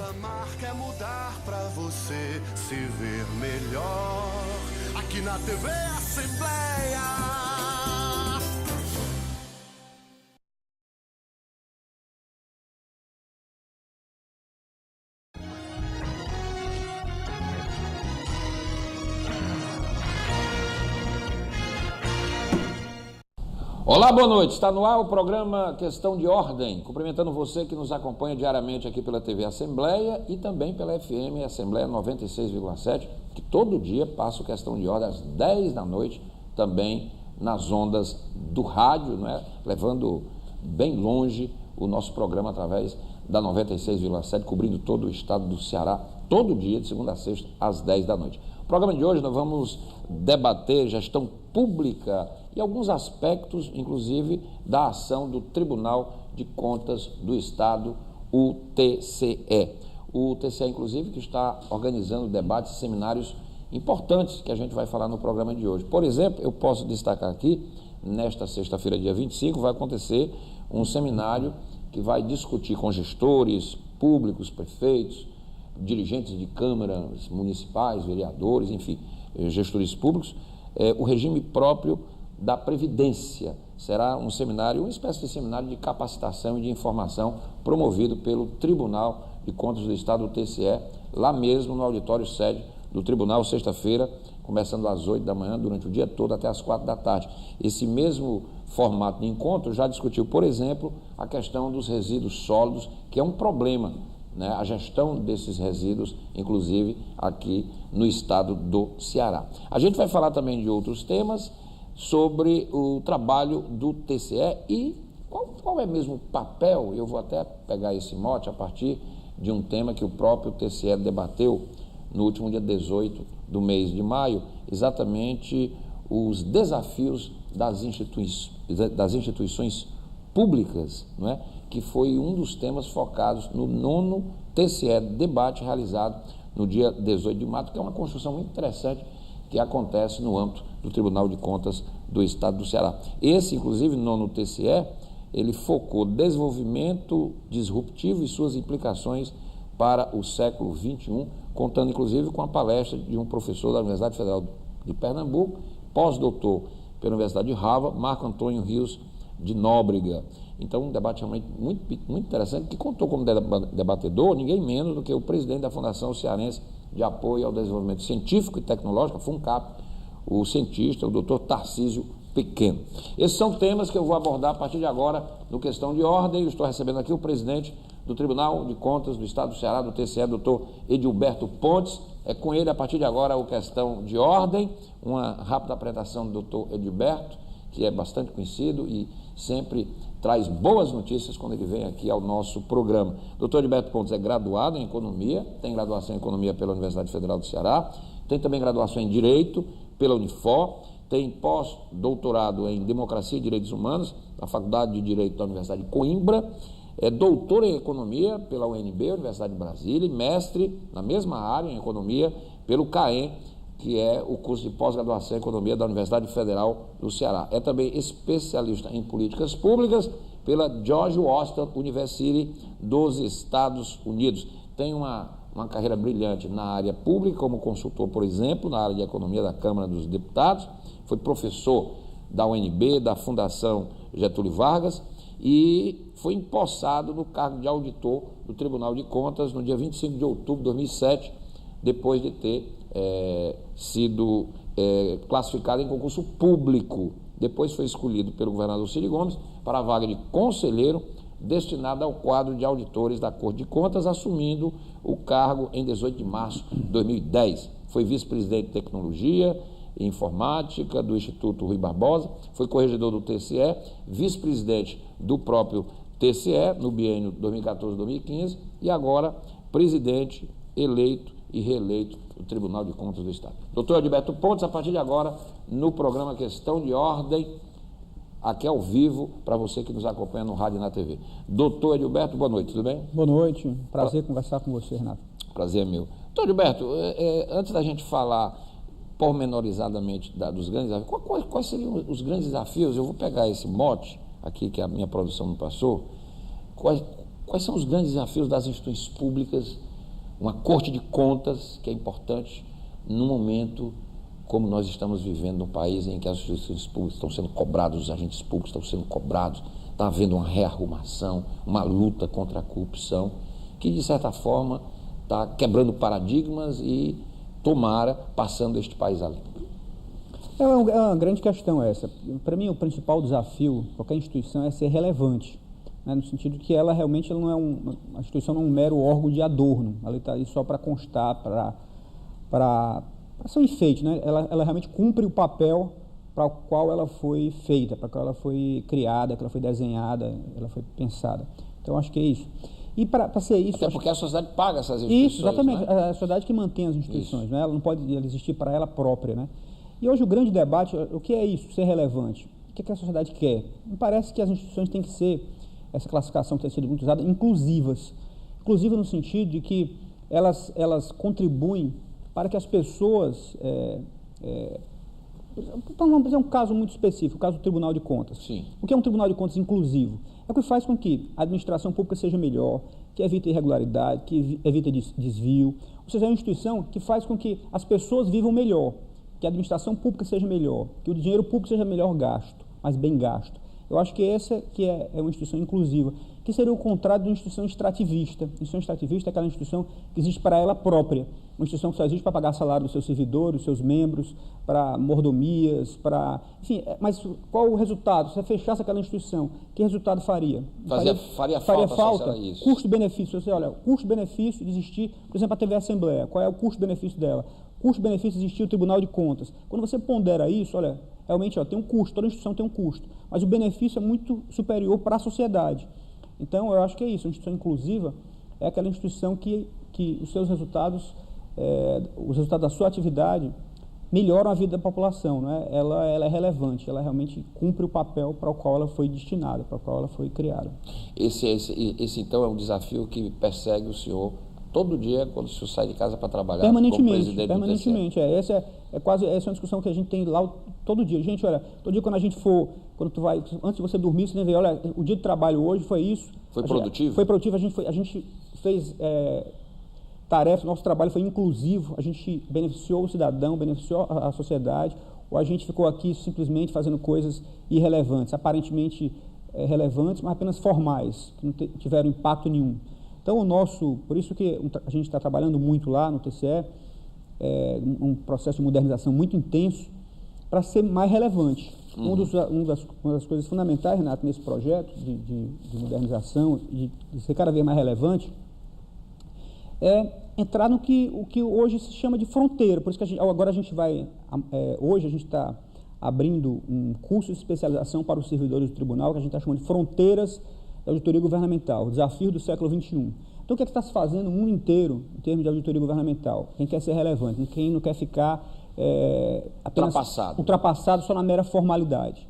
Nossa marca é mudar pra você se ver melhor. Aqui na TV Assembleia. Olá, boa noite. Está no ar o programa Questão de Ordem. Cumprimentando você que nos acompanha diariamente aqui pela TV Assembleia e também pela FM Assembleia 96,7, que todo dia passa o Questão de Ordem às 10 da noite, também nas ondas do rádio, não é? Levando bem longe o nosso programa através da 96,7, cobrindo todo o estado do Ceará, todo dia, de segunda a sexta, às 10 da noite. No programa de hoje nós vamos debater gestão pública e alguns aspectos, inclusive, da ação do Tribunal de Contas do Estado, o TCE. O TCE, inclusive, que está organizando debates e seminários importantes que a gente vai falar no programa de hoje. Por exemplo, eu posso destacar aqui, nesta sexta-feira, dia 25, vai acontecer um seminário que vai discutir com gestores públicos, prefeitos, dirigentes de câmaras municipais, vereadores, enfim, gestores públicos, o regime próprio da Previdência. Será um seminário, uma espécie de seminário de capacitação e de informação promovido pelo Tribunal de Contas do Estado, o TCE, lá mesmo no auditório sede do Tribunal, sexta-feira, começando às 8 da manhã, durante o dia todo até às 4 da tarde. Esse mesmo formato de encontro já discutiu, por exemplo, a questão dos resíduos sólidos, que é um problema, né? A gestão desses resíduos, inclusive aqui no estado do Ceará. A gente vai falar também de outros temas sobre o trabalho do TCE e qual é mesmo o papel, eu vou até pegar esse mote a partir de um tema que o próprio TCE debateu no último dia 18 do mês de maio, exatamente os desafios das instituições públicas, não é? Que foi um dos temas focados no 9º TCE debate realizado no dia 18 de maio, que é uma construção muito interessante que acontece no âmbito do Tribunal de Contas do Estado do Ceará. Esse, inclusive, 9º TCE, ele focou desenvolvimento disruptivo e suas implicações para o século XXI, contando, inclusive, com a palestra de um professor da Universidade Federal de Pernambuco, pós-doutor pela Universidade de Harvard, Marco Antônio Rios de Nóbrega. Então, um debate realmente muito interessante, que contou como debatedor ninguém menos do que o presidente da Fundação Cearense de Apoio ao Desenvolvimento Científico e Tecnológico, a FUNCAP, o cientista, o doutor Tarcísio Pequeno. Esses são temas que eu vou abordar a partir de agora no Questão de Ordem. Eu estou recebendo aqui o presidente do Tribunal de Contas do Estado do Ceará, do TCE, doutor Edilberto Pontes. É com ele, a partir de agora, o Questão de Ordem. Uma rápida apresentação do doutor Edilberto, que é bastante conhecido e sempre traz boas notícias quando ele vem aqui ao nosso programa. Doutor Edilberto Pontes é graduado em Economia, tem graduação em Economia pela Universidade Federal do Ceará, tem também graduação em Direito pela Unifor, tem pós-doutorado em Democracia e Direitos Humanos na Faculdade de Direito da Universidade de Coimbra, é doutor em Economia pela UNB, Universidade de Brasília, e mestre na mesma área em Economia pelo CAEM, que é o curso de pós-graduação em Economia da Universidade Federal do Ceará. É também especialista em políticas públicas pela George Washington University dos Estados Unidos. Tem uma carreira brilhante na área pública, como consultor, por exemplo, na área de Economia da Câmara dos Deputados, foi professor da UNB, da Fundação Getúlio Vargas, e foi empossado no cargo de auditor do Tribunal de Contas no dia 25 de outubro de 2007, depois de ter sido classificado em concurso público. Depois foi escolhido pelo governador Ciro Gomes para a vaga de conselheiro destinada ao quadro de auditores da Corte de Contas, assumindo o cargo em 18 de março de 2010. Foi vice-presidente de Tecnologia e Informática do Instituto Rui Barbosa, foi corregedor do TCE, vice-presidente do próprio TCE no biênio 2014-2015 e agora presidente eleito e reeleito do Tribunal de Contas do Estado. Doutor Edilberto Pontes, a partir de agora, no programa Questão de Ordem, aqui ao vivo, para você que nos acompanha no rádio e na TV. Doutor Edilberto, boa noite, tudo bem? Boa noite, prazer conversar com você, Renato. Prazer é meu. Doutor Edilberto, antes da gente falar pormenorizadamente dos grandes desafios, quais seriam os grandes desafios? Eu vou pegar esse mote aqui que a minha produção me passou. Quais são os grandes desafios das instituições públicas uma corte de contas que é importante num momento como nós estamos vivendo num país em que as instituições públicas estão sendo cobradas, os agentes públicos estão sendo cobrados, está havendo uma rearrumação, uma luta contra a corrupção, que de certa forma está quebrando paradigmas e, tomara, passando este país a limpo. É uma grande questão essa. Para mim, o principal desafio de qualquer instituição é ser relevante, né, no sentido que ela realmente não é a instituição não é um mero órgão de adorno, ela está ali só para constar, para ser um enfeite, né? Ela realmente cumpre o papel para o qual ela foi feita, para o qual ela foi criada, que ela foi desenhada, ela foi pensada. Então, acho que é isso. E para ser isso... Até porque a sociedade paga essas instituições. Isso, exatamente. Né? A sociedade que mantém as instituições, né? Ela não pode existir para ela própria, né? E hoje o grande debate, o que é isso, ser relevante? O que a sociedade quer? Me parece que as instituições têm que ser, essa classificação que tem sido muito usada, inclusivas. Inclusivas no sentido de que elas contribuem para que as pessoas... vamos fazer um caso muito específico, o caso do Tribunal de Contas. Sim. O que é um Tribunal de Contas inclusivo? É o que faz com que a administração pública seja melhor, que evite irregularidade, que evite desvio. Ou seja, é uma instituição que faz com que as pessoas vivam melhor, que a administração pública seja melhor, que o dinheiro público seja melhor gasto, mas bem gasto. Eu acho que essa que é uma instituição inclusiva, que seria o contrário de uma instituição extrativista. A instituição extrativista é aquela instituição que existe para ela própria, uma instituição que só existe para pagar salário dos seus servidores, dos seus membros, para mordomias, para... Enfim, mas qual o resultado? Se você fechasse aquela instituição, que resultado faria? Faria falta isso. Custo-benefício. Você olha, o custo-benefício de existir, por exemplo, a TV Assembleia, qual é o custo-benefício dela? Custo-benefício de existir o Tribunal de Contas. Quando você pondera isso, olha, realmente tem um custo, toda instituição tem um custo, mas o benefício é muito superior para a sociedade. Então, eu acho que é isso, a instituição inclusiva é aquela instituição que os seus resultados, os resultados da sua atividade melhoram a vida da população, né? Ela é relevante, ela realmente cumpre o papel para o qual ela foi destinada, para o qual ela foi criada. Esse então é um desafio que persegue o senhor todo dia quando o senhor sai de casa para trabalhar permanentemente, como presidente permanentemente. Essa é uma discussão que a gente tem lá todo dia. Gente, olha, todo dia quando a gente for, antes de você dormir, você deve ver, olha, o dia de trabalho hoje foi isso. Foi produtivo? Foi produtivo, a gente fez tarefas, nosso trabalho foi inclusivo, a gente beneficiou o cidadão, beneficiou a sociedade, ou a gente ficou aqui simplesmente fazendo coisas irrelevantes, aparentemente relevantes, mas apenas formais, que não tiveram impacto nenhum. Então, por isso que a gente está trabalhando muito lá no TCE, um processo de modernização muito intenso, para ser mais relevante. Uma das coisas fundamentais, Renato, nesse projeto de modernização e de ser cada vez mais relevante, é entrar no o que hoje se chama de fronteira. Por isso que hoje a gente está abrindo um curso de especialização para os servidores do tribunal, que a gente está chamando de Fronteiras da Auditoria Governamental, Desafio do Século XXI. Então, o que está se fazendo no mundo inteiro em termos de auditoria governamental? Quem quer ser relevante, quem não quer ficar apenas ultrapassado só na mera formalidade.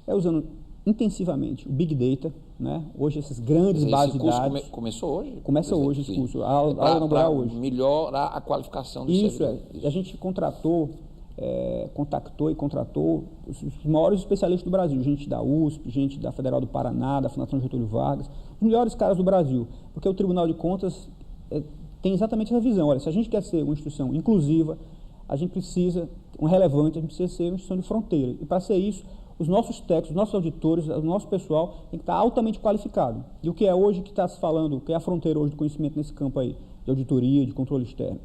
Usando intensivamente o Big Data, né? Hoje essas grandes bases de dados... Começou hoje? Começa hoje esse curso, a aula inaugural hoje. Melhorar a qualificação dos servidores. Isso. A gente contactou e contratou os maiores especialistas do Brasil, gente da USP, gente da Federal do Paraná, da Fundação Getúlio Vargas, os melhores caras do Brasil, porque o Tribunal de Contas tem exatamente essa visão. Olha, se a gente quer ser uma instituição inclusiva, a gente precisa, relevante, a gente precisa ser uma instituição de fronteira. E para ser isso, os nossos técnicos, os nossos auditores, o nosso pessoal tem que estar altamente qualificado. E o que é hoje que está se falando, o que é a fronteira hoje do conhecimento nesse campo aí, de auditoria, de controle externo?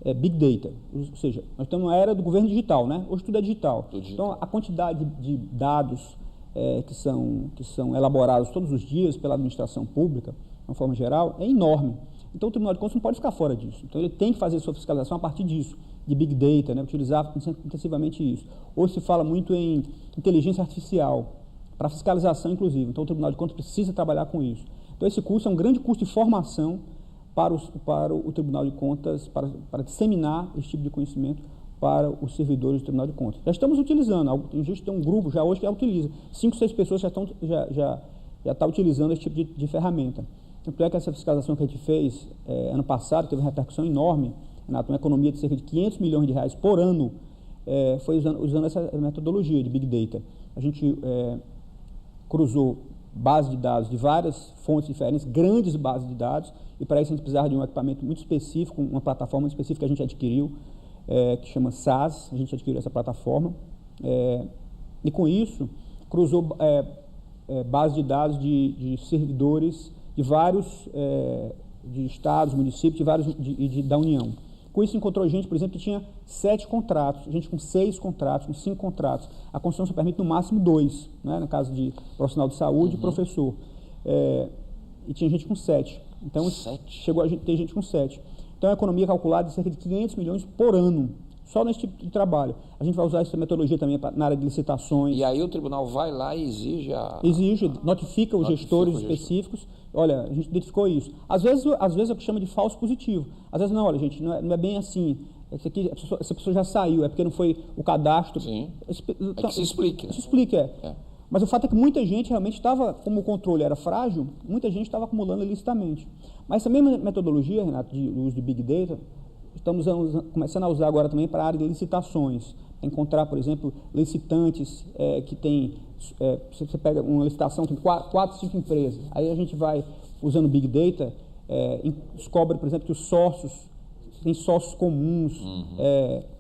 É Big Data, ou seja, nós estamos na era do governo digital, né? Hoje tudo é digital. Então, a quantidade de dados que são elaborados todos os dias pela administração pública, de uma forma geral, é enorme. Então, o Tribunal de Contas não pode ficar fora disso. Então, ele tem que fazer sua fiscalização a partir disso, de Big Data, né? Utilizar intensivamente isso. Hoje se fala muito em inteligência artificial, para fiscalização, inclusive. Então, o Tribunal de Contas precisa trabalhar com isso. Então, esse curso é um grande curso de formação para o Tribunal de Contas, para disseminar esse tipo de conhecimento para os servidores do Tribunal de Contas. Já estamos utilizando, a gente tem um grupo já hoje que utiliza, 5, 6 pessoas já estão utilizando esse tipo de ferramenta. Tanto é que essa fiscalização que a gente fez ano passado teve uma repercussão enorme, Renato, uma economia de cerca de 500 milhões de reais por ano, foi usando essa metodologia de Big Data. A gente cruzou bases de dados de várias fontes diferentes, grandes bases de dados, e para isso a gente precisava de um equipamento muito específico, uma plataforma muito específica que a gente adquiriu, que chama SAS, a gente adquiriu essa plataforma, e com isso cruzou base de dados de servidores de vários de estados, municípios, de vários da União. Com isso encontrou gente, por exemplo, que tinha 7 contratos, gente com 6 contratos, com 5 contratos. A Constituição só permite no máximo 2, né, no caso de profissional de saúde e professor. E tinha gente com 7. Então, chegou a ter gente com 7. Então, a economia calculada de cerca de 500 milhões por ano, só nesse tipo de trabalho. A gente vai usar essa metodologia também na área de licitações. E aí o tribunal vai lá e exige notifica os gestores específicos. Olha, a gente identificou isso. Às vezes é o que chama de falso positivo. Às vezes não, olha, gente, não é bem assim. Essa pessoa já saiu, é porque não foi o cadastro. Sim. Então, que se explique. Se explique, Mas o fato é que muita gente realmente estava, como o controle era frágil, muita gente estava acumulando ilicitamente. Mas essa mesma metodologia, Renato, de uso de Big Data, estamos começando a usar agora também para a área de licitações. Encontrar, por exemplo, licitantes que tem... você pega uma licitação com 4, 5 empresas, aí a gente vai, usando Big Data, descobre, por exemplo, que os sócios, tem sócios comuns,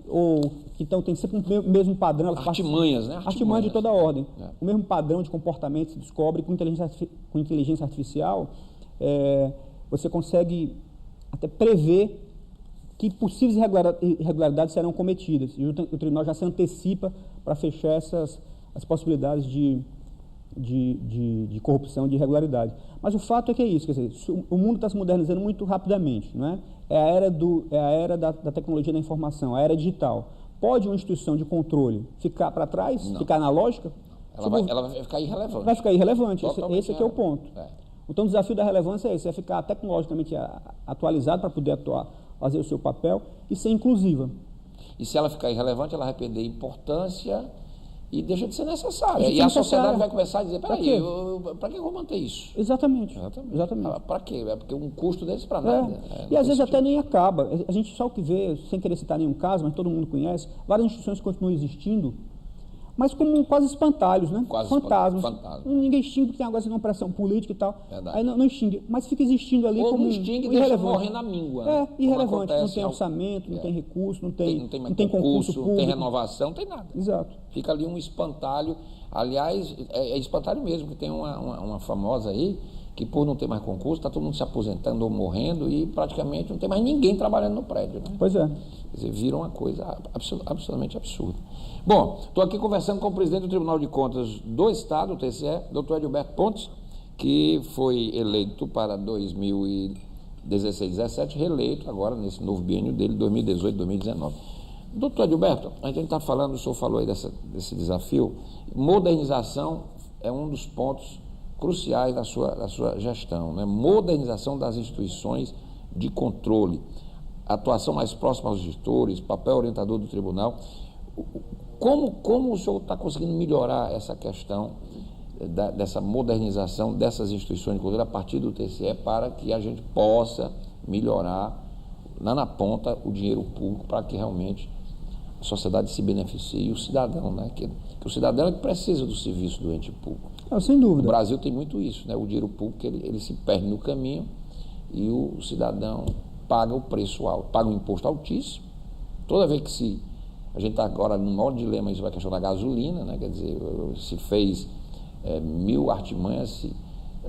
ou que então tem sempre o mesmo padrão. Artimanhas, né? Artimanhas de toda a ordem. O mesmo padrão de comportamento se descobre com inteligência artificial, você consegue até prever que possíveis irregularidades serão cometidas. E o tribunal já se antecipa para fechar as possibilidades de corrupção, de irregularidade. Mas o fato é que é isso, quer dizer, o mundo está se modernizando muito rapidamente, não é? É a era da tecnologia da informação, a era digital. Pode uma instituição de controle ficar para trás, não. Ficar analógica? Ela vai ficar irrelevante. Vai ficar irrelevante, esse aqui é o ponto. Então o desafio da relevância é esse, é ficar tecnologicamente atualizado para poder atuar, fazer o seu papel e ser inclusiva. E se ela ficar irrelevante, ela vai perder importância e deixa de ser necessária. E a sociedade vai começar a dizer, peraí, para que eu vou manter isso? Exatamente. Para quê? É porque um custo deles para nada. E às vezes até nem acaba. A gente só o que vê, sem querer citar nenhum caso, mas todo mundo conhece, várias instituições continuam existindo, mas como quase espantalhos, né? Quase fantasmas. Ninguém extingue porque tem agora uma pressão política e tal. Verdade. Aí não extingue, mas fica existindo ali como extingue e deixa morrer na míngua. Né? Irrelevante. Não tem orçamento, não tem recurso, não tem concurso público. Não tem renovação, não tem nada. Exato. Fica ali um espantalho. Aliás, é espantalho mesmo, que tem uma famosa aí, que por não ter mais concurso, está todo mundo se aposentando ou morrendo e praticamente não tem mais ninguém trabalhando no prédio. Né? Pois é. Quer dizer, vira uma coisa absolutamente absurda. Bom, estou aqui conversando com o presidente do Tribunal de Contas do Estado, o TCE, doutor Edilberto Pontes, que foi eleito para 2016-17, reeleito agora nesse novo biênio dele, 2018-2019. Doutor Edilberto, a gente está falando, o senhor falou aí desse desafio, modernização é um dos pontos cruciais da sua gestão, né? Modernização das instituições de controle, atuação mais próxima aos gestores, papel orientador do tribunal. Como o senhor está conseguindo melhorar essa questão dessa modernização dessas instituições de controle a partir do TCE para que a gente possa melhorar lá na ponta o dinheiro público para que realmente a sociedade se beneficie e o cidadão, né? Que o cidadão é que precisa do serviço do ente público. Sem dúvida. No Brasil tem muito isso, né? O dinheiro público ele se perde no caminho e o cidadão paga o preço alto, paga um imposto altíssimo. Toda vez que a gente está agora no maior dilema, isso é a questão da gasolina, né? Quer dizer, se fez 1000 artimanhas,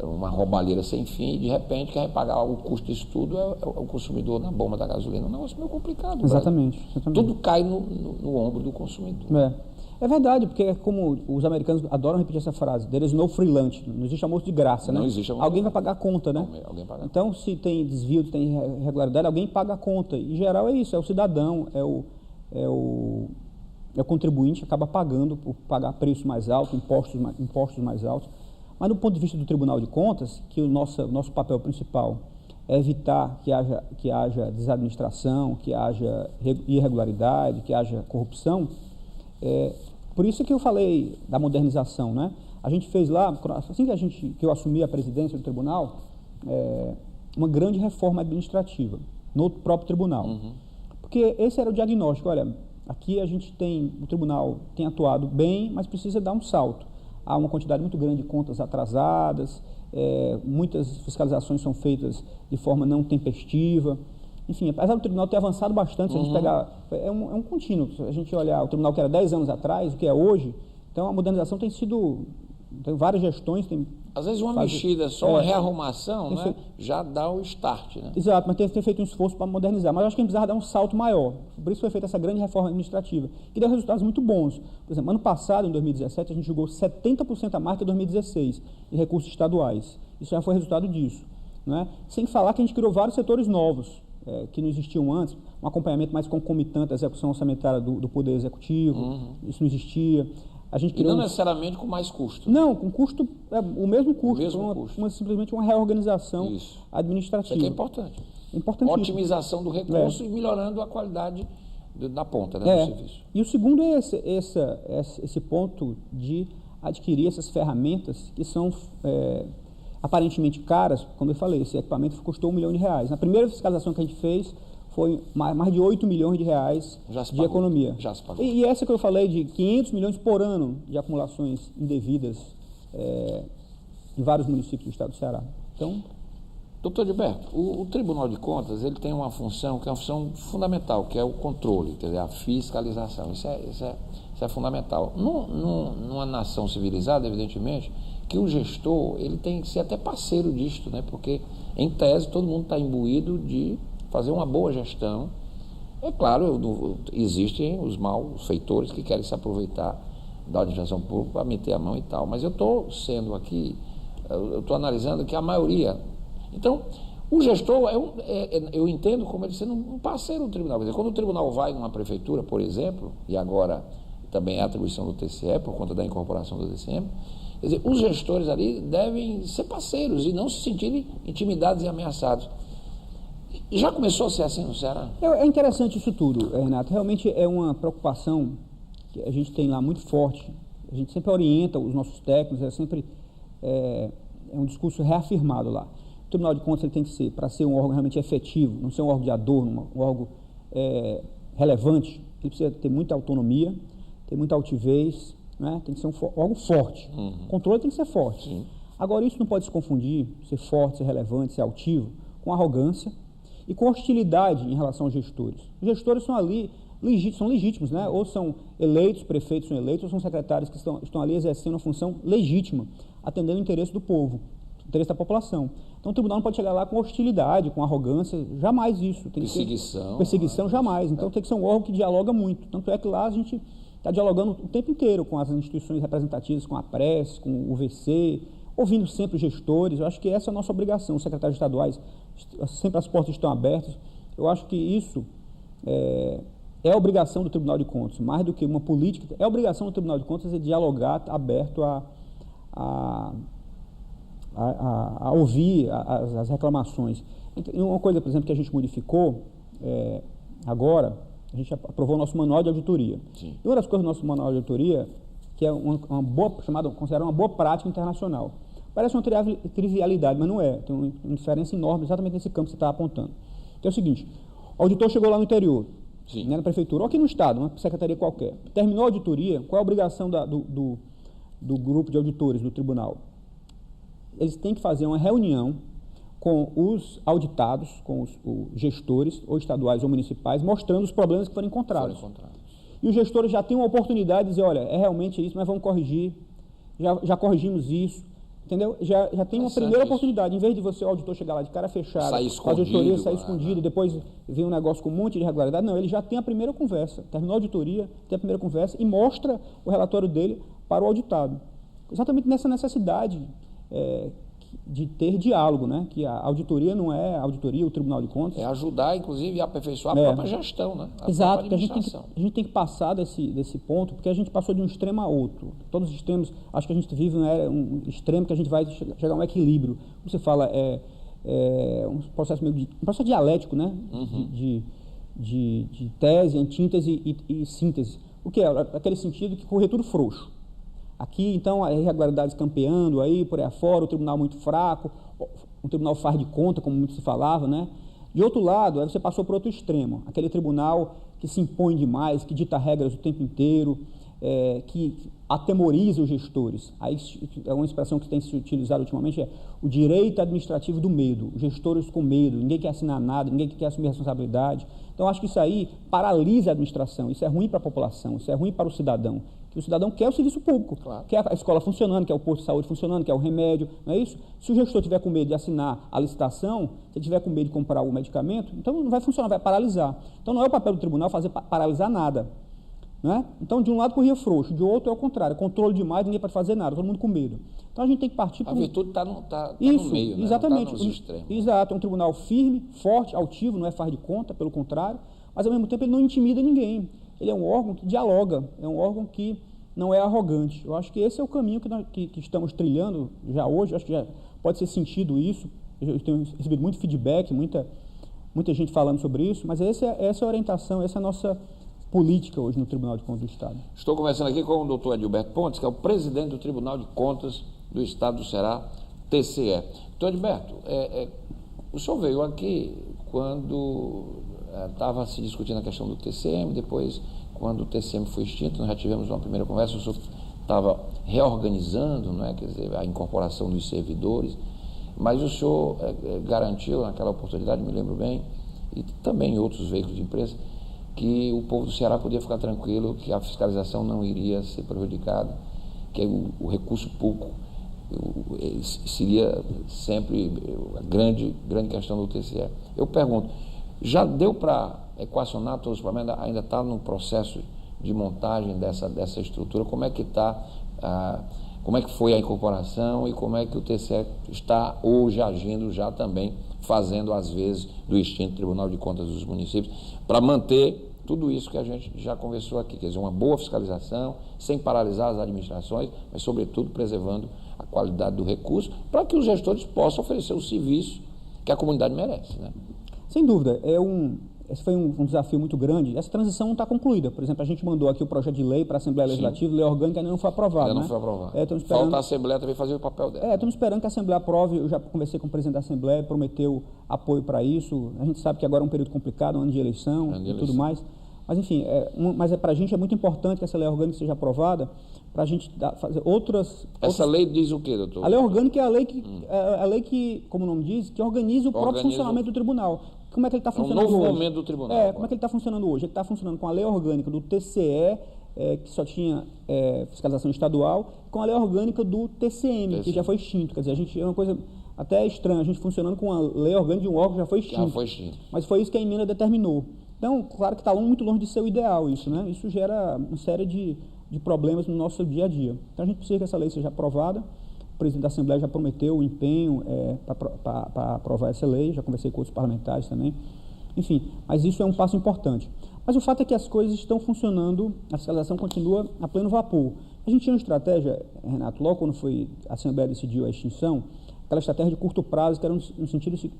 uma roubalheira sem fim, e de repente quem vai pagar o custo disso tudo é o consumidor na bomba da gasolina. É um negócio meio complicado. Exatamente. Tudo cai no ombro do consumidor. É verdade, porque como os americanos adoram repetir essa frase, there is no free lunch, não existe almoço de graça, né? Não existe almoço. Alguém vai pagar a conta, né? Alguém paga. Então, se tem desvio, tem irregularidade, alguém paga a conta. Em geral é isso, é o cidadão, é o contribuinte que acaba pagando por pagar preço mais alto, impostos mais altos. Mas do ponto de vista do Tribunal de Contas, que o nosso papel principal é evitar que haja desadministração, que haja irregularidade, que haja corrupção, por isso que eu falei da modernização, né? A gente fez lá, assim que eu assumi a presidência do tribunal, uma grande reforma administrativa no próprio tribunal. Porque esse era o diagnóstico, olha, aqui o tribunal tem atuado bem, mas precisa dar um salto. há uma quantidade muito grande de contas atrasadas, muitas fiscalizações são feitas de forma não tempestiva. Enfim, apesar do tribunal ter avançado bastante, se a gente pegar, é um contínuo. Se a gente olhar o tribunal que era 10 anos atrás, o que é hoje, então a modernização tem sido, tem várias gestões. Às vezes uma mexida, só uma rearrumação, né, já dá o start. Né? Exato, mas tem feito um esforço para modernizar. Mas eu acho que a gente precisava dar um salto maior. Por isso foi feita essa grande reforma administrativa, que deu resultados muito bons. Por exemplo, ano passado, em 2017, a gente julgou 70% a marca em 2016 em recursos estaduais. Isso já foi resultado disso. Né? Sem falar que a gente criou vários setores novos, que não existiam antes, um acompanhamento mais concomitante à execução orçamentária do Poder Executivo, isso não existia. A gente criou e não necessariamente com mais custo. Não, com custo, o mesmo custo, simplesmente uma reorganização administrativa. Isso aqui é importante. Otimização do recurso e melhorando a qualidade da ponta, né, do serviço. E o segundo é esse ponto de adquirir essas ferramentas que são aparentemente caras. Como eu falei, esse equipamento custou R$1 milhão. Na primeira fiscalização que a gente fez, foi mais de R$8 milhões de economia. Já se pagou. E essa que eu falei de 500 milhões por ano de acumulações indevidas em vários municípios do estado do Ceará. Então, doutor Gilberto, o Tribunal de Contas ele tem uma função que é uma função fundamental, que é o controle, quer dizer, a fiscalização. Isso é fundamental. Numa nação civilizada, evidentemente, que o gestor ele tem que ser até parceiro disto, né? Porque, em tese, todo mundo está imbuído de fazer uma boa gestão. É claro, existem os malfeitores que querem se aproveitar da administração pública para meter a mão e tal, mas eu estou sendo aqui, eu estou analisando que a maioria. Então, o gestor, eu entendo como ele sendo um parceiro do tribunal. Quer dizer, quando o tribunal vai numa prefeitura, por exemplo, e agora também é atribuição do TCE, por conta da incorporação do TCM, quer dizer, os gestores ali devem ser parceiros e não se sentirem intimidados e ameaçados. Já começou a ser assim no Ceará? É interessante isso tudo, Renato. Realmente é uma preocupação que a gente tem lá muito forte. A gente sempre orienta os nossos técnicos, é um discurso reafirmado lá. O Tribunal de Contas ele tem que ser, para ser um órgão realmente efetivo, não ser um órgão de adorno, um órgão relevante, ele precisa ter muita autonomia, ter muita altivez, né? Tem que ser um órgão forte. O controle tem que ser forte. Sim. Agora, isso não pode se confundir, ser forte, ser relevante, ser altivo, com arrogância e com hostilidade em relação aos gestores. Os gestores são ali, são legítimos, né? Ou são eleitos, prefeitos são eleitos, ou são secretários que estão ali exercendo uma função legítima, atendendo o interesse do povo, o interesse da população. Então o tribunal não pode chegar lá com hostilidade, com arrogância, jamais isso. Tem perseguição, jamais. Então tem que ser um órgão que dialoga muito. Tanto é que lá a gente está dialogando o tempo inteiro com as instituições representativas, com a PRES, com o UVC, ouvindo sempre os gestores. Eu acho que essa é a nossa obrigação. Os secretários estaduais, sempre as portas estão abertas. Eu acho que isso é a obrigação do Tribunal de Contas, mais do que uma política. É a obrigação do Tribunal de Contas dialogar aberto a ouvir as reclamações. E uma coisa, por exemplo, que a gente modificou agora, a gente aprovou o nosso manual de auditoria. Sim. E uma das coisas do nosso manual de auditoria, que é considerada uma boa prática internacional. Parece uma trivialidade, mas não é. Tem uma diferença enorme exatamente nesse campo que você está apontando. Que é o seguinte, o auditor chegou lá no interior, né, na prefeitura, ou aqui no estado, uma secretaria qualquer. Terminou a auditoria, qual é a obrigação do grupo de auditores do tribunal? Eles têm que fazer uma reunião com os auditados, com os gestores, ou estaduais ou municipais, mostrando os problemas que foram encontrados. E os gestores já têm uma oportunidade de dizer, olha, é realmente isso, mas vamos corrigir, já corrigimos isso, entendeu? Já tem uma primeira oportunidade, em vez de você, o auditor, chegar lá de cara fechada, a auditoria sair escondido, depois vir um negócio com um monte de irregularidade, não, ele já tem a primeira conversa, terminou a auditoria, tem a primeira conversa e mostra o relatório dele para o auditado. Exatamente nessa necessidade de ter diálogo, né? Que a auditoria não é a auditoria, o Tribunal de Contas. É ajudar, inclusive, a aperfeiçoar a própria gestão, né? Exato, porque a gente tem que passar desse ponto, porque a gente passou de um extremo a outro. Todos os extremos, acho que a gente vive um extremo que a gente vai chegar a um equilíbrio. Como você fala, um processo meio um processo dialético, né? De tese, antítese e síntese. O que é? Aquele sentido que correr tudo frouxo. Aqui, então, a irregularidades campeando aí, por aí afora, o tribunal muito fraco, um tribunal faz de conta, como muito se falava, né? De outro lado, aí você passou para outro extremo, aquele tribunal que se impõe demais, que dita regras o tempo inteiro, que atemoriza os gestores. Aí é uma expressão que tem se utilizado ultimamente, é o direito administrativo do medo, os gestores com medo, ninguém quer assinar nada, ninguém quer assumir responsabilidade. Então, acho que isso aí paralisa a administração, isso é ruim para a população, isso é ruim para o cidadão, que o cidadão quer o serviço público, claro, quer a escola funcionando, quer o posto de saúde funcionando, quer o remédio, não é isso? Se o gestor tiver com medo de assinar a licitação, se ele tiver com medo de comprar o medicamento, então não vai funcionar, vai paralisar. Então, não é o papel do tribunal fazer paralisar nada. Né? Então, de um lado corria frouxo, de outro é o contrário, controle demais, ninguém pode fazer nada, todo mundo com medo. Então, a gente tem que partir para... A virtude está no meio, né? Exatamente. Não tá nos extremos. Exato, é um tribunal firme, forte, altivo, não é faz de conta, pelo contrário, mas ao mesmo tempo ele não intimida ninguém. Ele é um órgão que dialoga, é um órgão que não é arrogante. Eu acho que esse é o caminho que estamos trilhando já hoje, acho que já pode ser sentido isso, eu tenho recebido muito feedback, muita gente falando sobre isso, mas essa é a orientação, essa é a nossa política hoje no Tribunal de Contas do Estado. Estou conversando aqui com o doutor Edilberto Pontes, que é o presidente do Tribunal de Contas do Estado do Ceará, TCE. Doutor Edilberto, o senhor veio aqui quando estava se discutindo a questão do TCM, depois, quando o TCM foi extinto, nós já tivemos uma primeira conversa, o senhor estava reorganizando, né, quer dizer, a incorporação dos servidores, mas o senhor garantiu naquela oportunidade, me lembro bem, e também em outros veículos de imprensa, que o povo do Ceará podia ficar tranquilo, que a fiscalização não iria ser prejudicada, que o recurso público seria sempre a grande questão do TCE. Eu pergunto, já deu para equacionar todos os problemas? Ainda está no processo de montagem dessa estrutura? Como é que está, como é que foi a incorporação e como é que o TCE está hoje agindo, já também fazendo às vezes do extinto Tribunal de Contas dos Municípios, para manter tudo isso que a gente já conversou aqui, quer dizer, uma boa fiscalização, sem paralisar as administrações, mas sobretudo preservando a qualidade do recurso, para que os gestores possam oferecer o serviço que a comunidade merece, né? Sem dúvida, esse foi um desafio muito grande. Essa transição não está concluída. Por exemplo, a gente mandou aqui o projeto de lei para a Assembleia Legislativa, lei orgânica ainda não foi aprovada. Ainda não foi aprovada. Falta a Assembleia também fazer o papel dela. Estamos esperando que a Assembleia aprove. Eu já conversei com o presidente da Assembleia, prometeu apoio para isso. A gente sabe que agora é um período complicado, um ano de eleição e tudo mais. Mas, enfim, para a gente é muito importante que essa lei orgânica seja aprovada para a gente fazer outras... Essa lei diz o quê, doutor? A lei orgânica é a lei que, como o nome diz, que organiza o próprio funcionamento do tribunal. Como é que ele está funcionando hoje? É um novo momento do tribunal. Como é que ele está funcionando hoje? Ele está funcionando com a lei orgânica do TCE, que só tinha fiscalização estadual, com a lei orgânica do TCM, que já foi extinto. Quer dizer, é uma coisa até estranha, a gente funcionando com a lei orgânica de um órgão que já foi extinto. Mas foi isso que a emenda determinou. Então, claro que está muito longe de ser o ideal isso, né? Isso gera uma série de problemas no nosso dia a dia. Então, a gente precisa que essa lei seja aprovada. O presidente da Assembleia já prometeu o empenho para aprovar essa lei, já conversei com outros parlamentares também. Enfim, mas isso é um passo importante. Mas o fato é que as coisas estão funcionando, a fiscalização continua a pleno vapor. A gente tinha uma estratégia, Renato, logo quando a Assembleia decidiu a extinção, aquela estratégia de curto prazo, que era no sentido de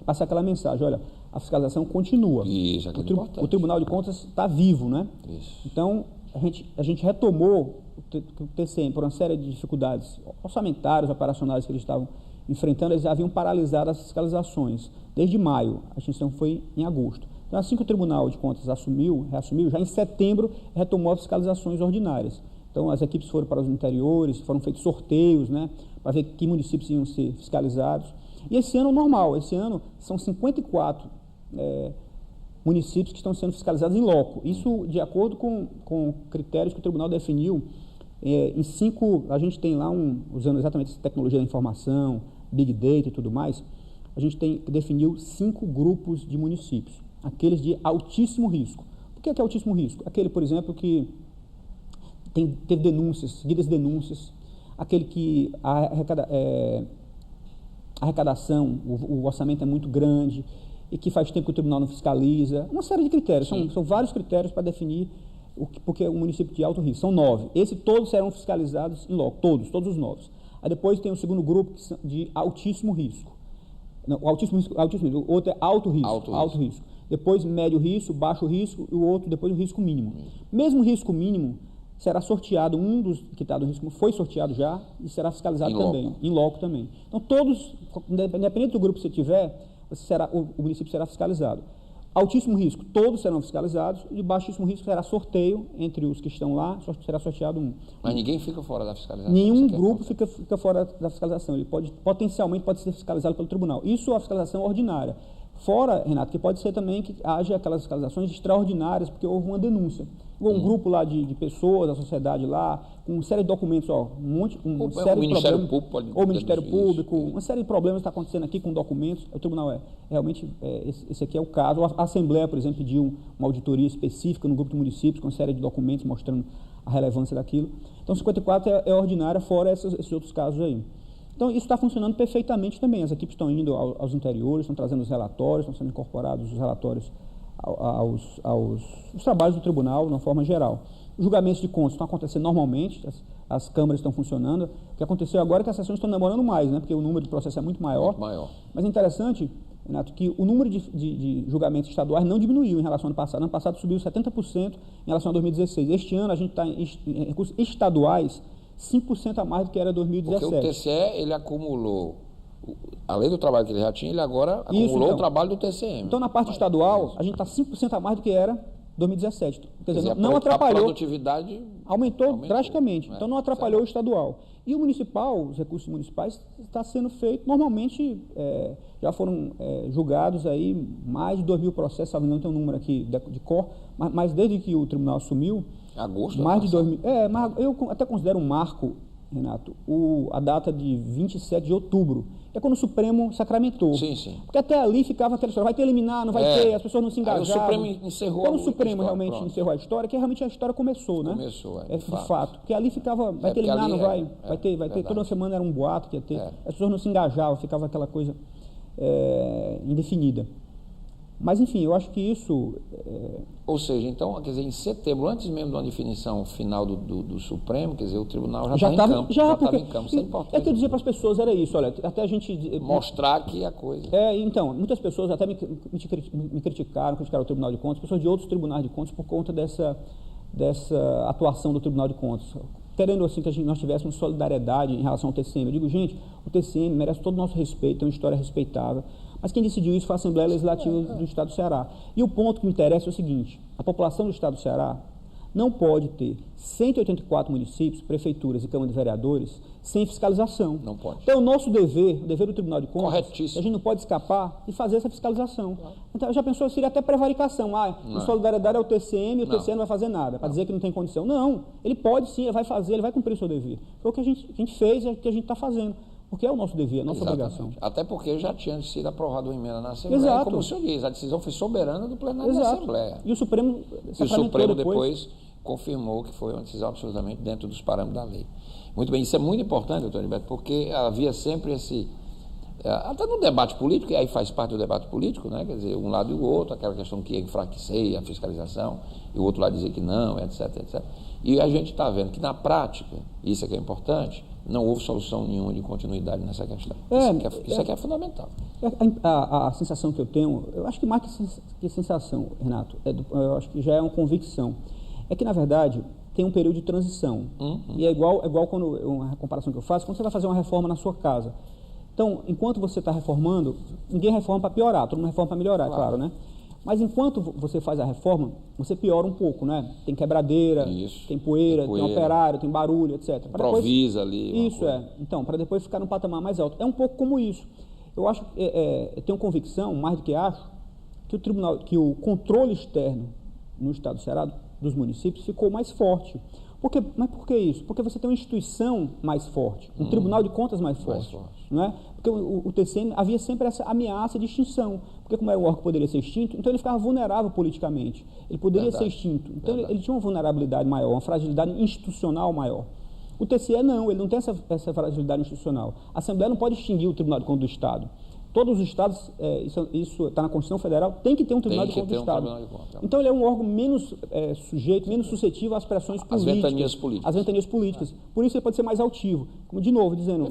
passar aquela mensagem, olha, a fiscalização continua. Isso, é importante. O Tribunal de Contas está vivo, né? Isso. Então, a gente retomou o TCM por uma série de dificuldades orçamentárias, operacionais que eles estavam enfrentando, eles haviam paralisado as fiscalizações. Desde maio, a extinção foi em agosto. Então, assim que o Tribunal de Contas reassumiu, já em setembro retomou as fiscalizações ordinárias. Então, as equipes foram para os interiores, foram feitos sorteios, né, para ver que municípios iam ser fiscalizados. E esse ano, normal, esse ano são 54 municípios que estão sendo fiscalizados em loco. Isso de acordo com critérios que o tribunal definiu. Em 5, a gente tem lá, usando exatamente essa tecnologia da informação, Big Data e tudo mais, a gente definiu 5 grupos de municípios, aqueles de altíssimo risco. Por que é altíssimo risco? Aquele, por exemplo, que teve denúncias, seguidas denúncias, aquele que a arrecadação, o orçamento é muito grande e que faz tempo que o tribunal não fiscaliza, uma série de critérios, são vários critérios para definir porque é um município de alto risco, são 9, todos serão fiscalizados em loco, todos os 9. Aí depois tem o segundo grupo de altíssimo risco, não, altíssimo risco, o outro é alto risco. Depois médio risco, baixo risco e o outro depois o risco mínimo. Mesmo risco mínimo será sorteado, um dos que está no risco foi sorteado já e será fiscalizado também, em loco também. Então todos, independente do grupo que você tiver, o município será fiscalizado. Altíssimo risco, todos serão fiscalizados, e de baixíssimo risco será sorteio entre os que estão lá, será sorteado um. Mas ninguém fica fora da fiscalização? Nenhum grupo fica fora da fiscalização, ele potencialmente pode ser fiscalizado pelo tribunal. Isso é a fiscalização ordinária. Fora, Renato, que pode ser também que haja aquelas fiscalizações extraordinárias, porque houve uma denúncia. Um grupo lá de pessoas, da sociedade lá, com uma série de documentos, uma série de Ministério problemas, Público pode ou o Ministério Público, isso. uma série de problemas está acontecendo aqui com documentos. O tribunal realmente, esse aqui é o caso. A Assembleia, por exemplo, pediu uma auditoria específica no grupo de municípios, com uma série de documentos mostrando a relevância daquilo. Então, 54 é ordinária, fora esses outros casos aí. Então, isso está funcionando perfeitamente também. As equipes estão indo aos interiores, estão trazendo os relatórios, estão sendo incorporados os relatórios aos trabalhos do tribunal, de uma forma geral. Os julgamentos de contas estão acontecendo normalmente, as câmaras estão funcionando. O que aconteceu agora é que as sessões estão demorando mais, né? Porque o número de processos é muito maior. Mas é interessante, Renato, que o número de julgamentos estaduais não diminuiu em relação ao ano passado. No ano passado subiu 70% em relação a 2016. Este ano a gente está em recursos estaduais 5% a mais do que era 2017. Porque o TCE, ele acumulou, além do trabalho que ele já tinha, ele agora acumulou então, o trabalho do TCM. Então, na parte estadual, a gente está 5% a mais do que era 2017. Quer dizer, não atrapalhou. A produtividade aumentou drasticamente. Então, não atrapalhou o estadual. E o municipal, os recursos municipais, está sendo feito, normalmente, já foram julgados aí mais de 2.000 processos, não tem um número aqui de cor, mas desde que o tribunal assumiu, agosto, mais de 2.000. Eu até considero um marco, Renato, a data de 27 de outubro. É quando o Supremo sacramentou. Sim, sim. Porque até ali ficava aquela história, vai ter eliminar, não vai ter, as pessoas não se engajavam. Aí o Supremo encerrou quando o Supremo realmente encerrou a história, que realmente a história começou, né? Começou, de fato. Porque ali ficava, vai ter eliminar, não vai? Vai ter, toda semana era um boato que ia ter. As pessoas não se engajavam, ficava aquela coisa indefinida. Mas, enfim, eu acho que isso... Ou seja, então, quer dizer, em setembro, antes mesmo de uma definição final do Supremo, quer dizer, o tribunal já estava em campo. Já estava em campo, isso é importante. É que eu dizia para as pessoas, era isso, olha, até a gente... Mostrar que a coisa... Então, muitas pessoas até me criticaram o Tribunal de Contas, pessoas de outros tribunais de contas, por conta dessa atuação do Tribunal de Contas. Querendo, assim, que nós tivéssemos solidariedade em relação ao TCM. Eu digo, gente, o TCM merece todo o nosso respeito, tem uma história respeitável. Mas quem decidiu isso foi a Assembleia Legislativa do Estado do Ceará. E o ponto que me interessa é o seguinte, a população do Estado do Ceará não pode ter 184 municípios, prefeituras e Câmara de Vereadores sem fiscalização. Não pode. Então, o nosso dever, o dever do Tribunal de Contas, corretíssimo, a gente não pode escapar e fazer essa fiscalização. Claro. Então, já pensou, seria até prevaricação. Em solidariedade é o TCM, o TCM não vai fazer nada, para dizer que não tem condição. Não, ele pode sim, ele vai fazer, ele vai cumprir o seu dever. Foi o que a gente fez e o que a gente está fazendo. Porque é o nosso dever, a nossa obrigação. Até porque já tinha sido aprovada uma emenda na Assembleia. Exato. Como o senhor diz, a decisão foi soberana do plenário da Assembleia. E o Supremo depois confirmou que foi uma decisão absolutamente dentro dos parâmetros da lei. Muito bem, isso é muito importante, doutor Heriberto, porque havia sempre esse... Até no debate político, e aí faz parte do debate político, né? Quer dizer, um lado e o outro, aquela questão que ia enfraquecer a fiscalização, e o outro lado dizer que não, etc, etc. E a gente está vendo que na prática, isso é que é importante, não houve solução nenhuma de continuidade nessa questão. Isso aqui é fundamental. A sensação que eu tenho, eu acho que mais que sensação, Renato, eu acho que já é uma convicção, é que, na verdade, tem um período de transição. E é igual quando, uma comparação que eu faço, quando você vai fazer uma reforma na sua casa. Então, enquanto você está reformando, ninguém reforma para piorar, todo mundo reforma para melhorar, claro, né? Mas enquanto você faz a reforma, você piora um pouco, né? Tem quebradeira, tem poeira, tem operário, tem barulho, etc. Improvisa ali. Isso Então, para depois ficar num patamar mais alto. É um pouco como isso. Eu acho, eu tenho convicção, mais do que acho, que o controle externo no Estado do Ceará, dos municípios, ficou mais forte. Mas por que isso? Porque você tem uma instituição mais forte, um Tribunal de Contas mais forte. Não é? Porque o TCM havia sempre essa ameaça de extinção, porque como era um órgão que poderia ser extinto, então ele ficava vulnerável politicamente, ele poderia ser extinto, então ele tinha uma vulnerabilidade maior, uma fragilidade institucional maior. O TCE não, ele não tem essa fragilidade institucional. A Assembleia não pode extinguir o Tribunal de Contas do Estado. Todos os estados, isso está na Constituição Federal, tem que ter um Tribunal de Contas do Estado. Então ele é um órgão menos sujeito, menos suscetível às pressões políticas. Às ventanias políticas. Por isso ele pode ser mais altivo. Como, de novo, dizendo,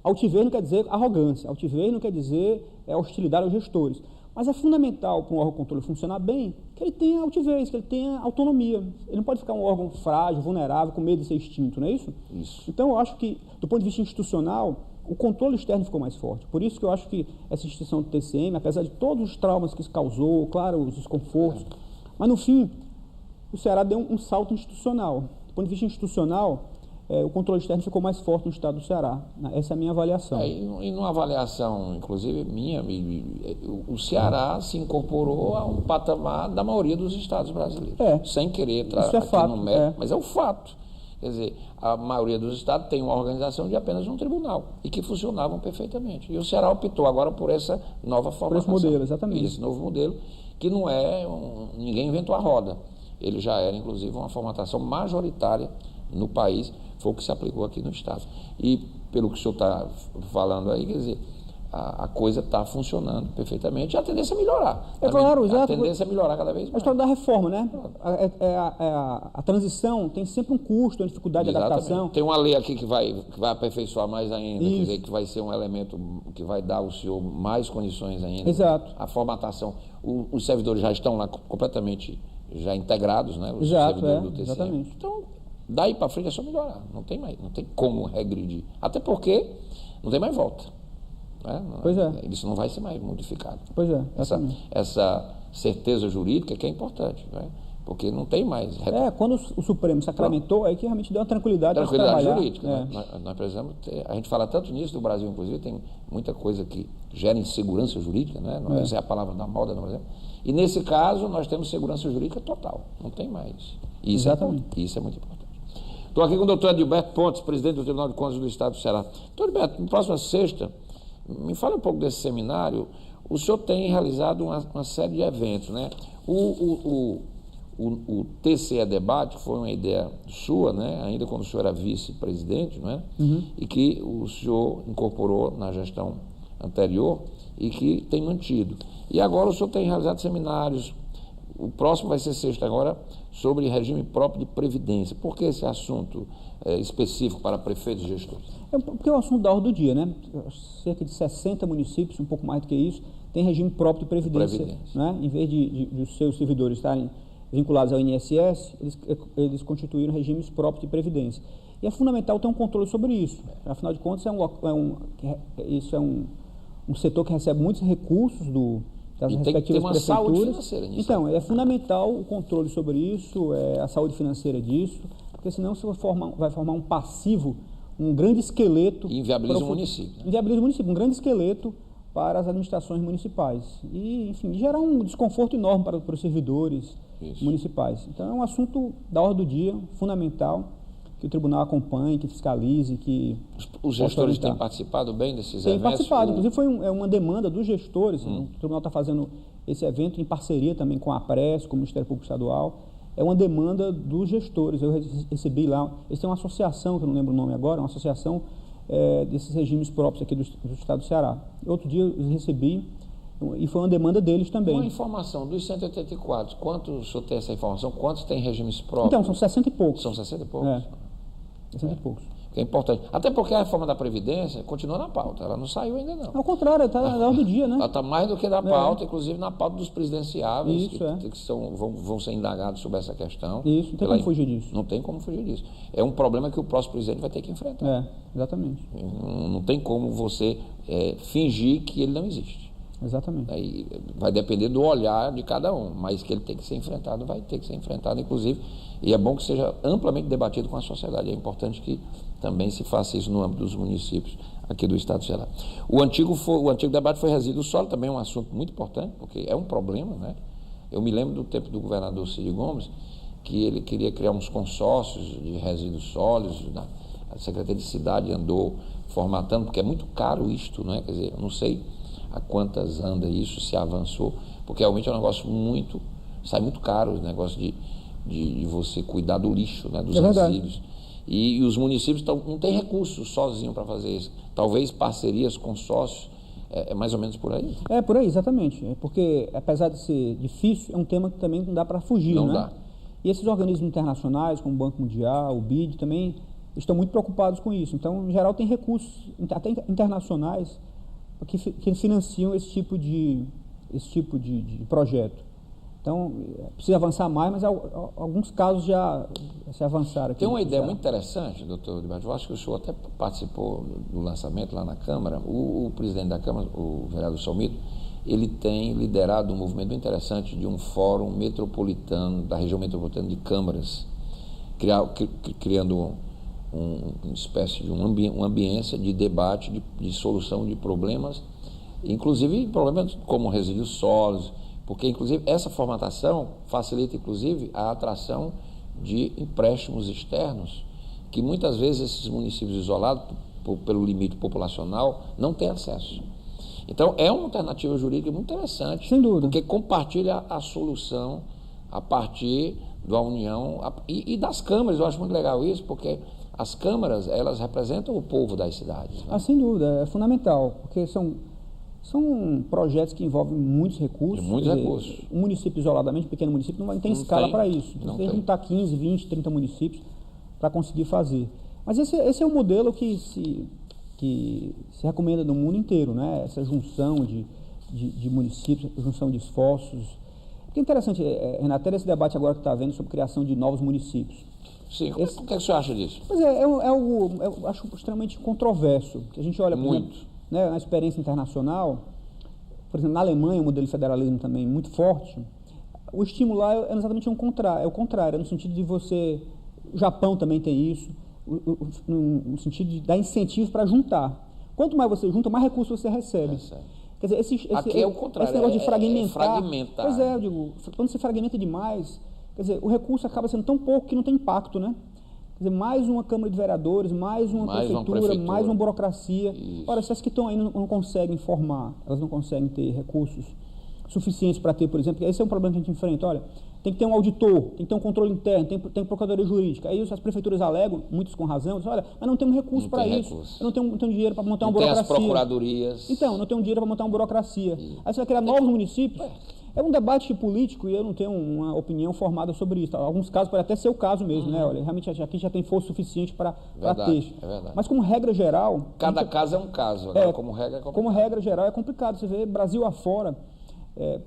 altivez não quer dizer arrogância, altivez não quer dizer hostilidade aos gestores. Mas é fundamental para um órgão de controle funcionar bem que ele tenha altivez, que ele tenha autonomia. Ele não pode ficar um órgão frágil, vulnerável, com medo de ser extinto, não é isso? Isso. Então eu acho que, do ponto de vista institucional, o controle externo ficou mais forte. Por isso que eu acho que essa instituição do TCM, apesar de todos os traumas que isso causou, claro, os desconfortos, mas no fim, o Ceará deu um salto institucional. Do ponto de vista institucional, o controle externo ficou mais forte no estado do Ceará. Essa é a minha avaliação. E numa avaliação, inclusive minha, o Ceará se incorporou a um patamar da maioria dos estados brasileiros. Sem querer entrar aqui fato, no mérito, mas é o fato. Quer dizer, a maioria dos estados tem uma organização de apenas um tribunal e que funcionavam perfeitamente. E o Ceará optou agora por essa nova formatação. Por esse modelo, exatamente. Esse novo modelo, que não é... ninguém inventou a roda. Ele já era, inclusive, uma formatação majoritária no país, foi o que se aplicou aqui no estado. E, pelo que o senhor está falando aí, quer dizer, a coisa está funcionando perfeitamente e a tendência é melhorar. Claro, exato. A tendência é melhorar cada vez mais. A história da reforma, né? A transição tem sempre um custo, uma dificuldade de adaptação. Tem uma lei aqui que vai aperfeiçoar mais ainda, quer dizer, que vai ser um elemento que vai dar ao senhor mais condições ainda. Exato. A formatação, os servidores já estão lá completamente já integrados, né? Os Exato, servidores do TCM. Exatamente. Então, daí para frente é só melhorar, não tem como regredir. Até porque não tem mais volta. Né? Pois é. Isso não vai ser mais modificado. Pois é. Essa certeza jurídica que é importante, né? Porque não tem mais. Quando o Supremo sacramentou, aí que realmente deu uma tranquilidade para trabalhar. Jurídica. Né? Nós precisamos ter, a gente fala tanto nisso no Brasil, inclusive, tem muita coisa que gera insegurança jurídica, né? Essa é a palavra da moda, por exemplo. E nesse caso, nós temos segurança jurídica total, não tem mais. Exatamente. Isso é muito importante. Estou aqui com o doutor Adilberto Pontes, presidente do Tribunal de Contas do Estado do Ceará. Doutor Adilberto, na próxima sexta, me fala um pouco desse seminário. O senhor tem realizado uma série de eventos, né? O TCE Debate, que foi uma ideia sua, né? Ainda quando o senhor era vice-presidente, não é? E que o senhor incorporou na gestão anterior e que tem mantido. E agora o senhor tem realizado seminários, o próximo vai ser sexta agora, sobre regime próprio de previdência. Por que esse assunto específico para prefeitos e gestores? Porque é o assunto da ordem do dia, né? Cerca de 60 municípios, um pouco mais do que isso, tem regime próprio de previdência. Né? Em vez de os seus servidores estarem vinculados ao INSS, eles constituíram regimes próprios de previdência. E é fundamental ter um controle sobre isso. Afinal de contas, isso é um setor que recebe muitos recursos das respectivas prefeituras. Saúde financeira nisso. Então, é fundamental o controle sobre isso, a saúde financeira disso, porque senão você vai formar um passivo, um grande esqueleto. E inviabiliza o município. Né? Inviabiliza o município, um grande esqueleto para as administrações municipais. E, enfim, gerar um desconforto enorme para os servidores municipais. Então, é um assunto da ordem do dia, fundamental, que o tribunal acompanhe, que fiscalize, que... Os gestores têm participado bem desses eventos? Têm participado, inclusive foi uma demanda dos gestores. O tribunal está fazendo esse evento em parceria também com a APRES, com o Ministério Público Estadual. É uma demanda dos gestores. Eu recebi lá, eles têm uma associação, que eu não lembro o nome agora, uma associação desses regimes próprios aqui do estado do Ceará. Outro dia eu recebi, e foi uma demanda deles também. Uma informação, dos 184, quantos, o senhor tem essa informação, quantos tem regimes próprios? Então, são 60 e poucos. São 60 e poucos? 60 e poucos. Que é importante. Até porque a reforma da Previdência continua na pauta, ela não saiu ainda não. Ao contrário, está na ordem do dia, né? Ela está mais do que na pauta, inclusive na pauta dos presidenciáveis, Isso, que vão ser indagados sobre essa questão. Isso, não tem como fugir disso. Não tem como fugir disso. É um problema que o próximo presidente vai ter que enfrentar. Exatamente. Não tem como você fingir que ele não existe. Exatamente. Aí vai depender do olhar de cada um, mas que ele tem que ser enfrentado, vai ter que ser enfrentado, inclusive, e é bom que seja amplamente debatido com a sociedade. É importante que também se faça isso no âmbito dos municípios aqui do estado do Ceará. O antigo debate foi resíduo sólido, também é um assunto muito importante, porque é um problema, né? Eu me lembro do tempo do governador Cid Gomes, que ele queria criar uns consórcios de resíduos sólidos, a Secretaria de Cidade andou formatando, porque é muito caro isto, né? Quer dizer, eu não sei a quantas anda isso, se avançou, porque realmente é um negócio sai muito caro o negócio de você cuidar do lixo, né, dos resíduos. E os municípios não têm recursos sozinhos para fazer isso. Talvez parcerias, consórcios, é mais ou menos por aí. É por aí, exatamente. Porque, apesar de ser difícil, é um tema que também não dá para fugir, não né? Dá. E esses organismos internacionais, como o Banco Mundial, o BID, também estão muito preocupados com isso. Então, em geral, tem recursos, até que financiam esse tipo de projeto. Então, precisa avançar mais, mas alguns casos já se avançaram aqui. Tem uma ideia muito interessante, doutor Edilberto, eu acho que o senhor até participou do lançamento lá na Câmara. O presidente da Câmara, o vereador Salmito, ele tem liderado um movimento muito interessante de um fórum metropolitano, da região metropolitana de câmaras, criando uma espécie de uma ambiência de debate, de solução de problemas, inclusive problemas como resíduos sólidos, porque inclusive essa formatação facilita inclusive a atração de empréstimos externos, que muitas vezes esses municípios isolados, pelo limite populacional, não têm acesso. Então é uma alternativa jurídica muito interessante, sem dúvida, porque compartilha a solução a partir da união e das câmaras. Eu acho muito legal isso, porque as câmaras, elas representam o povo das cidades, né? Sem dúvida, é fundamental, porque são projetos que envolvem muitos recursos. Recursos. Um município isoladamente, um pequeno município, não tem escala para isso. Então, você tem que juntar 15, 20, 30 municípios para conseguir fazer. Mas esse é um modelo que se recomenda no mundo inteiro, né? Essa junção de municípios, junção de esforços. O que é interessante, Renato, esse debate agora que está havendo sobre criação de novos municípios. Sim, o que você acha disso? Pois é algo, eu acho extremamente controverso, que a gente olha, por exemplo, né, na experiência internacional, por exemplo, na Alemanha, o modelo de federalismo também muito forte, o estímulo lá é exatamente o contrário, no sentido de você, o Japão também tem isso, no sentido de dar incentivos para juntar. Quanto mais você junta, mais recursos você recebe. Quer dizer, aqui é o contrário, esse negócio de fragmentar. Pois é, eu digo, quando você fragmenta demais, quer dizer, o recurso acaba sendo tão pouco que não tem impacto, né? Quer dizer, mais uma Câmara de Vereadores, mais uma prefeitura, mais uma burocracia. Isso. Ora, essas que estão aí não conseguem formar, elas não conseguem ter recursos suficientes para ter, por exemplo, esse é um problema que a gente enfrenta. Olha, tem que ter um auditor, tem que ter um controle interno, tem procuradoria jurídica. Aí as prefeituras alegam, muitos com razão, dizem, olha, mas não temos recurso para isso, eu não tenho dinheiro para montar uma burocracia. Tem as procuradorias. Então, não tenho dinheiro para montar uma burocracia. Aí você vai criar novos municípios. É um debate político e eu não tenho uma opinião formada sobre isso. Alguns casos pode até ser o caso mesmo, né? Olha, realmente aqui já tem força suficiente para ter. É verdade. Mas como regra geral... Cada caso é um caso, agora, como regra é complicado. Como regra geral é complicado. Você vê Brasil afora,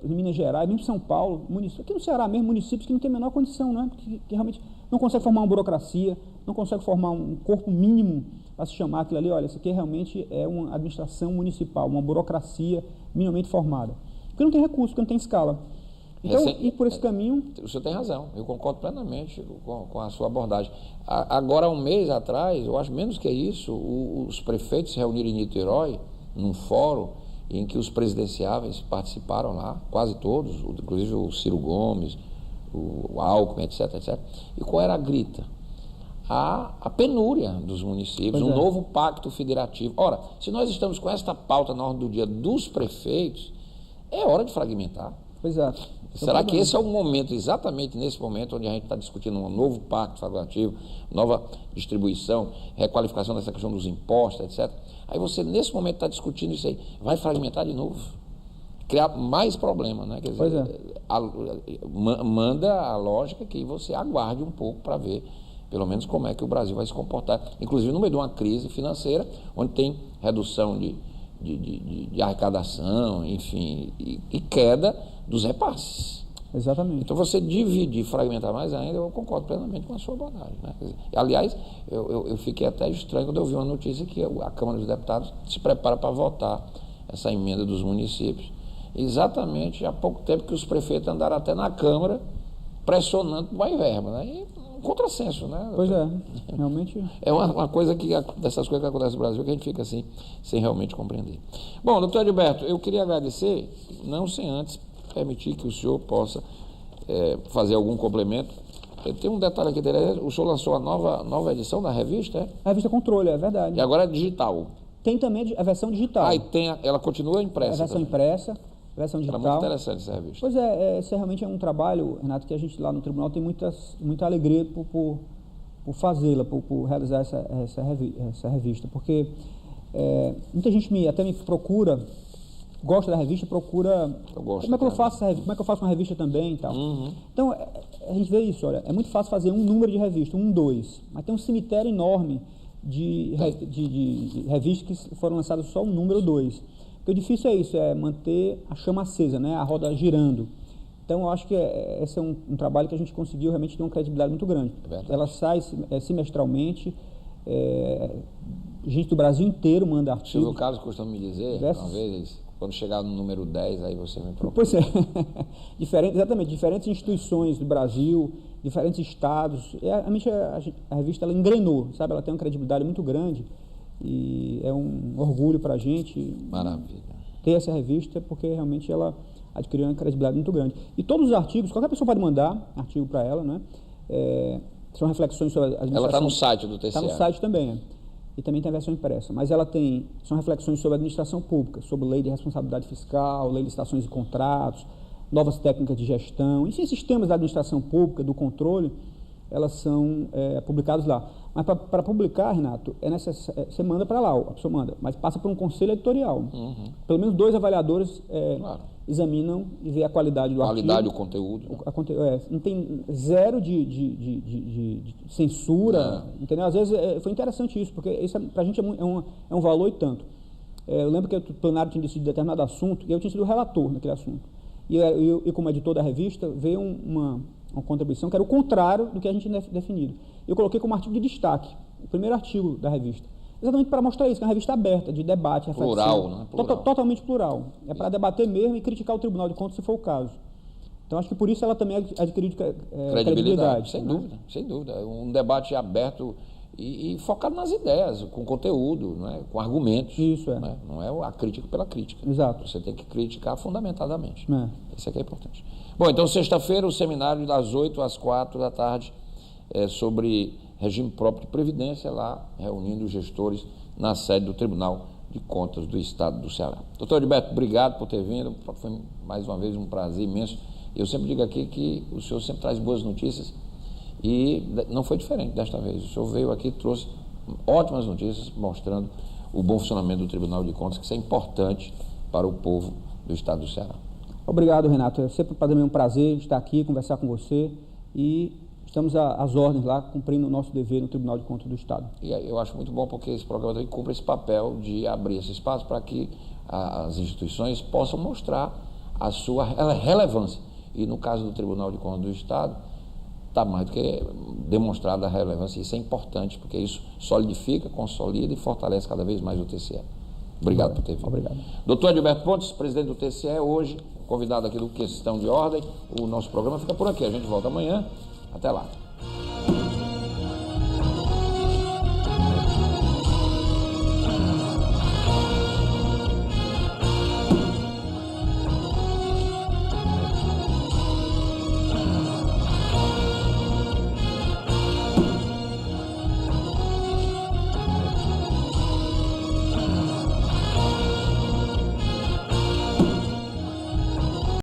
em Minas Gerais, mesmo São Paulo, aqui no Ceará mesmo, municípios que não têm a menor condição, né? Que realmente não conseguem formar uma burocracia, não conseguem formar um corpo mínimo para se chamar aquilo ali. Olha, isso aqui realmente é uma administração municipal, uma burocracia minimamente formada. Porque não tem recurso, porque não tem escala. Então, ir por esse caminho... O senhor tem razão, eu concordo plenamente com a sua abordagem. Agora, um mês atrás, eu acho menos que isso, os prefeitos se reuniram em Niterói, num fórum, em que os presidenciáveis participaram lá, quase todos, inclusive o Ciro Gomes, o Alckmin, etc, etc. E qual era a grita? A penúria dos municípios, um novo pacto federativo. Ora, se nós estamos com esta pauta na ordem do dia dos prefeitos, é hora de fragmentar. Exato. Será que esse é o momento, exatamente nesse momento, onde a gente está discutindo um novo pacto federativo, nova distribuição, requalificação dessa questão dos impostos, etc. Aí você, nesse momento, está discutindo isso aí, vai fragmentar de novo, criar mais problema, né? Quer dizer, manda a lógica que você aguarde um pouco para ver, pelo menos, como é que o Brasil vai se comportar, inclusive no meio de uma crise financeira, onde tem redução de arrecadação, enfim, e queda dos repasses. Exatamente. Então, você dividir, fragmentar mais ainda, eu concordo plenamente com a sua abordagem, né? Quer dizer, aliás, eu fiquei até estranho quando eu vi uma notícia que a Câmara dos Deputados se prepara para votar essa emenda dos municípios, exatamente há pouco tempo que os prefeitos andaram até na Câmara pressionando por mais verba, né? E um contrassenso, né? Pois é, realmente... É uma coisa dessas coisas que acontecem no Brasil, que a gente fica assim, sem realmente compreender. Bom, doutor Edilberto, eu queria agradecer, não sem antes permitir que o senhor possa fazer algum complemento. Tem um detalhe aqui, o senhor lançou a nova edição da revista, é? A revista Controle, é verdade. E agora é digital. Tem também a versão digital. E ela continua impressa. A versão impressa. Versão digital. Era muito interessante essa revista. Pois esse realmente é um trabalho, Renato, que a gente lá no tribunal tem muita alegria por fazê-la, por realizar essa revista, porque muita gente até me procura, gosta da revista, procura como é que eu faço uma revista também e tal. Uhum. Então, a gente vê isso, olha, é muito fácil fazer um número de revista, 1, 2, mas tem um cemitério enorme de revistas que foram lançadas só o número 2. O difícil é isso, é manter a chama acesa, né? A roda girando. Então, eu acho que esse é um trabalho que a gente conseguiu realmente ter uma credibilidade muito grande. Ela sai semestralmente, gente do Brasil inteiro manda artigos. Silvio Carlos costuma me dizer, uma vez, quando chegar no número 10, aí você me procura. Pois é, exatamente, diferentes instituições do Brasil, diferentes estados. A revista ela engrenou, sabe? Ela tem uma credibilidade muito grande e é um orgulho para a gente. Maravilha. Ter essa revista, porque realmente ela adquiriu uma credibilidade muito grande. E todos os artigos, qualquer pessoa pode mandar artigo para ela, né? São reflexões sobre a administração. Ela está no site do TCE. Está no site também, E também tem a versão impressa. Mas são reflexões sobre a administração pública, sobre lei de responsabilidade fiscal, lei de licitações e contratos, novas técnicas de gestão, enfim, esses temas da administração pública, do controle, elas são publicadas lá. Mas para publicar, Renato, é necessário, você manda para lá, a pessoa manda, mas passa por um conselho editorial. Pelo menos 2 avaliadores examinam e vê a qualidade do artigo. Qualidade, o conteúdo. Não tem zero de censura, entendeu? Às vezes foi interessante isso, porque isso para a gente é um valor e tanto. Eu lembro que o plenário tinha decidido determinado assunto e eu tinha sido o relator naquele assunto. E como editor da revista, veio uma contribuição que era o contrário do que a gente tinha definido. Eu coloquei como artigo de destaque, o primeiro artigo da revista. Exatamente para mostrar isso, que é uma revista aberta, de debate, reflexão. Plural, né? Plural. Totalmente plural. É para debater mesmo e criticar o Tribunal de Contas, se for o caso. Então, acho que por isso ela também adquiriu credibilidade. Sem dúvida, sem dúvida. Um debate aberto e focado nas ideias, com conteúdo, né? Com argumentos. Isso, né? Não é a crítica pela crítica. Exato. Você tem que criticar fundamentadamente. Isso aqui é importante. Bom, então, sexta-feira, o seminário das 8 às 4 da tarde sobre regime próprio de previdência, lá reunindo os gestores na sede do Tribunal de Contas do Estado do Ceará. Doutor Edilberto, obrigado por ter vindo. Foi mais uma vez um prazer imenso. Eu sempre digo aqui que o senhor sempre traz boas notícias e não foi diferente desta vez. O senhor veio aqui e trouxe ótimas notícias mostrando o bom funcionamento do Tribunal de Contas, que isso é importante para o povo do Estado do Ceará. Obrigado, Renato. É sempre para mim um prazer estar aqui, conversar com você e estamos às ordens lá, cumprindo o nosso dever no Tribunal de Contas do Estado. E eu acho muito bom porque esse programa também cumpre esse papel de abrir esse espaço para que as instituições possam mostrar a sua relevância. E no caso do Tribunal de Contas do Estado, está mais do que demonstrada a relevância. Isso é importante porque isso solidifica, consolida e fortalece cada vez mais o TCE. Obrigado por ter vindo. Obrigado. Doutor Edilberto Pontes, presidente do TCE, hoje convidado aqui do Questão de Ordem. O nosso programa fica por aqui. A gente volta amanhã. Até lá.